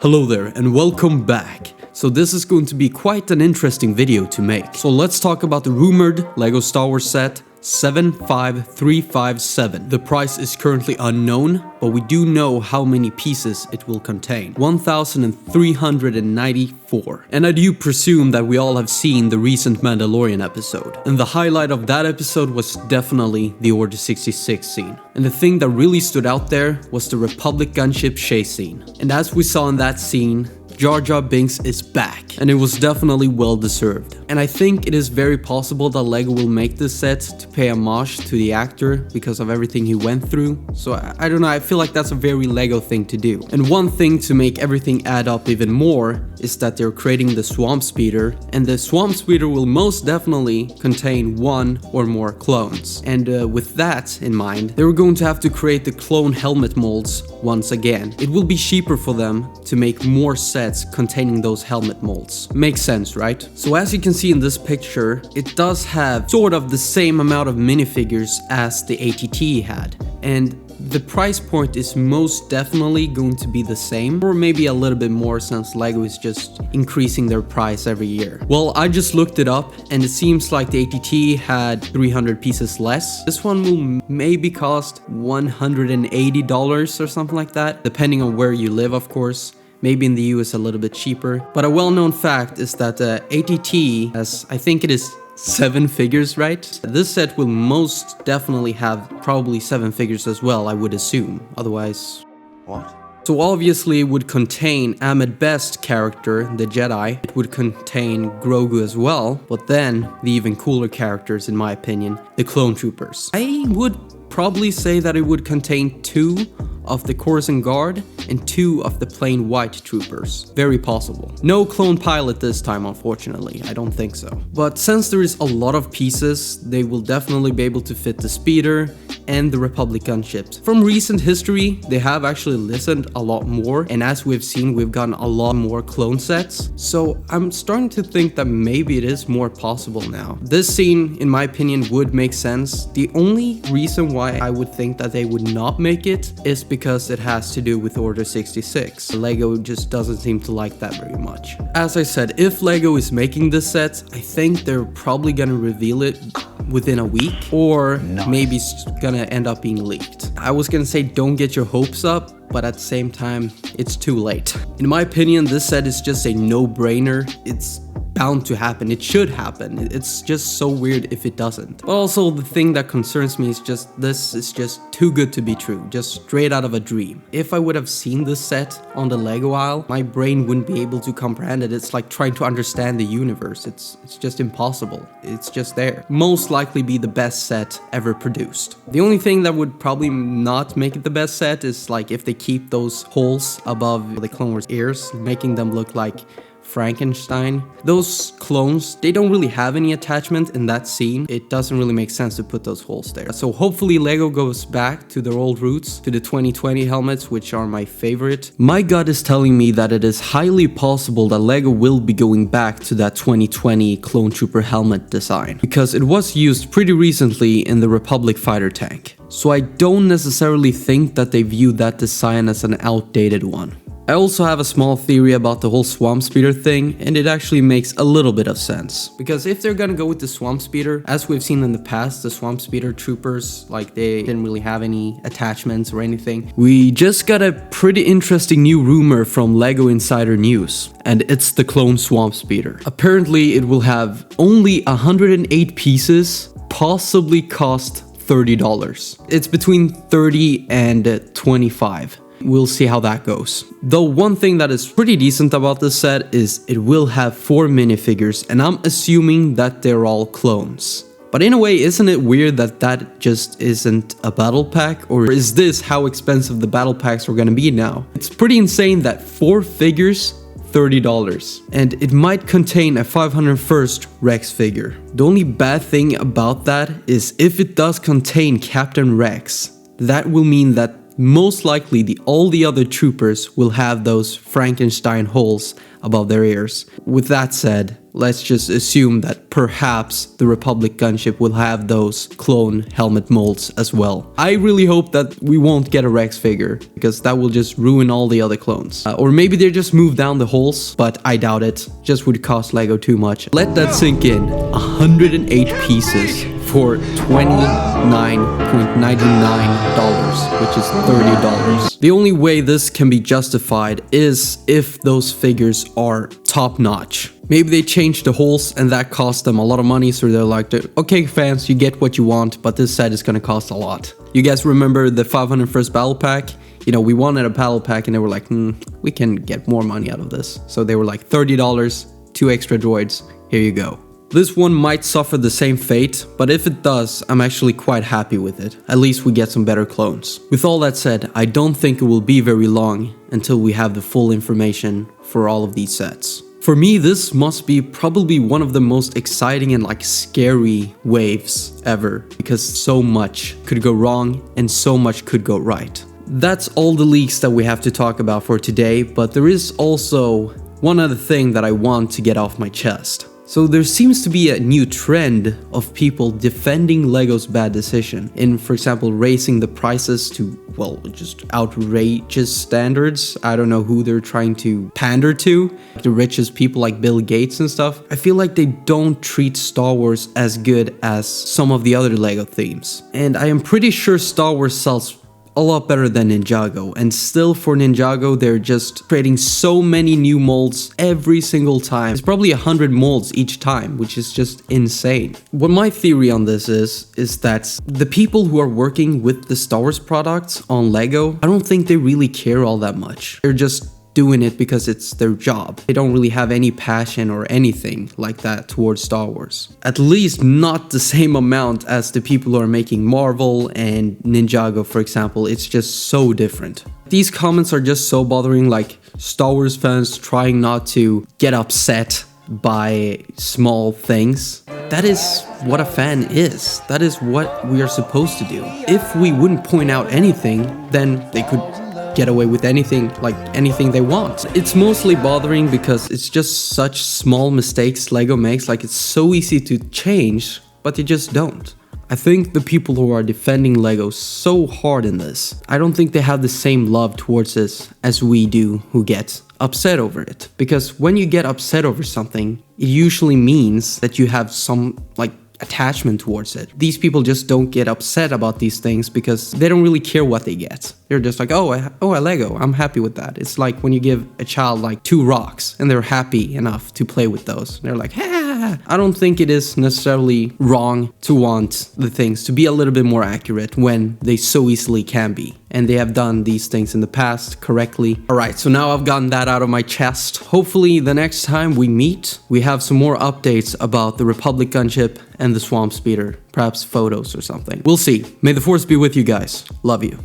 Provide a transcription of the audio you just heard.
Hello there and welcome back. So this is going to be quite an interesting video to make. So let's talk about the rumored LEGO Star Wars set 75357. The price is currently unknown, but we do know how many pieces it will contain. 1,394. And I do presume that we all have seen the recent Mandalorian episode. And the highlight of that episode was definitely the Order 66 scene. And the thing that really stood out there was the Republic gunship chase scene. And as we saw in that scene, Jar Jar Binks is back, and it was definitely well deserved. And I think it is very possible that LEGO will make this set to pay homage to the actor because of everything he went through. So I don't know, I feel like that's a very LEGO thing to do. And one thing to make everything add up even more is that they're creating the Swamp Speeder, and the Swamp Speeder will most definitely contain one or more clones. And with that in mind, they were going to have to create the clone helmet molds once again. It will be cheaper for them to make more sets containing those helmet molds. Makes sense, right? So as you can see in this picture, it does have sort of the same amount of minifigures as the ATT had. And the price point is most definitely going to be the same, or maybe a little bit more since LEGO is just increasing their price every year. Well, I just looked it up and it seems like the ATT had 300 pieces less. This one will maybe cost $180 or something like that, depending on where you live, of course. Maybe in the US a little bit cheaper. But a well-known fact is that the ATT has, I think it is 7 figures, right? This set will most definitely have probably 7 figures as well, I would assume. Otherwise... what? So obviously it would contain Ahmed Best's character, the Jedi. It would contain Grogu as well. But then, the even cooler characters in my opinion, the Clone Troopers. I would probably say that it would contain 2 of the Coruscant Guard and 2 of the plain white troopers. Very possible. No clone pilot this time, unfortunately. I don't think so. But since there is a lot of pieces, they will definitely be able to fit the speeder and the Republic gunships. From recent history, they have actually listened a lot more, and as we've seen, we've gotten a lot more clone sets. So I'm starting to think that maybe it is more possible now. This scene, in my opinion, would make sense. The only reason why I would think that they would not make it is because it has to do with Order 66. LEGO just doesn't seem to like that very much. As I said, if LEGO is making this set, I think they're probably gonna reveal it within a week, or maybe it's gonna end up being leaked. I was gonna say don't get your hopes up, but at the same time, it's too late. In my opinion, this set is just a no-brainer. It's bound to happen. It should happen. It's just so weird if it doesn't. But also the thing that concerns me is just this is just too good to be true, just straight out of a dream. If I would have seen this set on the LEGO aisle, my brain wouldn't be able to comprehend it. It's like trying to understand the universe. It's just impossible. It's just there. Most likely be the best set ever produced. The only thing that would probably not make it the best set is like if they keep those holes above the Clone Wars ears, making them look like Frankenstein. Those clones, they don't really have any attachment in that scene. It doesn't really make sense to put those holes there. So hopefully LEGO goes back to their old roots, to the 2020 helmets, which are my favorite. My gut is telling me that it is highly possible that LEGO will be going back to that 2020 Clone Trooper helmet design, because it was used pretty recently in the Republic fighter tank. So I don't necessarily think that they view that design as an outdated one. I also have a small theory about the whole Swamp Speeder thing, and it actually makes a little bit of sense. Because if they're gonna go with the Swamp Speeder, as we've seen in the past, the Swamp Speeder troopers, like they didn't really have any attachments or anything. We just got a pretty interesting new rumor from LEGO Insider News, and it's the Clone Swamp Speeder. Apparently it will have only 108 pieces, possibly cost $30. It's between 30 and 25. We'll see how that goes. Though one thing that is pretty decent about this set is it will have 4 minifigures, and I'm assuming that they're all clones. But in a way, isn't it weird that that just isn't a battle pack? Or is this how expensive the battle packs are gonna be now? It's pretty insane that 4 figures, $30. And it might contain a 501st Rex figure. The only bad thing about that is if it does contain Captain Rex, that will mean that most likely all the other troopers will have those Frankenstein holes above their ears. With that said, let's just assume that perhaps the Republic gunship will have those clone helmet molds as well. I really hope that we won't get a Rex figure, because that will just ruin all the other clones. Or maybe they just move down the holes, but I doubt it. Just would cost Lego too much. Let that sink in. 108 pieces for $29.99, which is $30. The only way this can be justified is if those figures are top notch. Maybe they changed the holes and that cost them a lot of money, so they're like, okay fans, you get what you want, but this set is gonna cost a lot. You guys remember the 501st battle pack? You know, we wanted a battle pack and they were like, we can get more money out of this. So they were like $30, 2 extra droids, here you go. This one might suffer the same fate, but if it does, I'm actually quite happy with it. At least we get some better clones. With all that said, I don't think it will be very long until we have the full information for all of these sets. For me, this must be probably one of the most exciting and like scary waves ever, because so much could go wrong and so much could go right. That's all the leaks that we have to talk about for today, but there is also one other thing that I want to get off my chest. So there seems to be a new trend of people defending LEGO's bad decision in, for example, raising the prices to, well, just outrageous standards. I don't know who they're trying to pander to, the richest people like Bill Gates and stuff. I feel like they don't treat Star Wars as good as some of the other LEGO themes. And I am pretty sure Star Wars sells a lot better than Ninjago, and still for Ninjago they're just creating so many new molds every single time. It's probably 100 molds each time, which is just insane. What my theory on this is that the people who are working with the Star Wars products on Lego, I don't think they really care all that much. They're just doing it because it's their job. They don't really have any passion or anything like that towards Star Wars. At least not the same amount as the people who are making Marvel and Ninjago, for example. It's just so different. These comments are just so bothering, like Star Wars fans trying not to get upset by small things. That is what a fan is. That is what we are supposed to do. If we wouldn't point out anything, then they could get away with anything, like anything they want. It's mostly bothering because it's just such small mistakes Lego makes, like it's so easy to change, but they just don't. I think the people who are defending Lego so hard in this, I don't think they have the same love towards this as we do who get upset over it. Because when you get upset over something, it usually means that you have some like attachment towards it. These people just don't get upset about these things because they don't really care what they get. They're just like, oh, a Lego, I'm happy with that. It's like when you give a child like 2 rocks and they're happy enough to play with those. They're like, ha. I don't think it is necessarily wrong to want the things to be a little bit more accurate when they so easily can be. And they have done these things in the past correctly. Alright, so now I've gotten that out of my chest. Hopefully the next time we meet, we have some more updates about the Republic gunship and the Swamp Speeder. Perhaps photos or something. We'll see. May the Force be with you guys. Love you.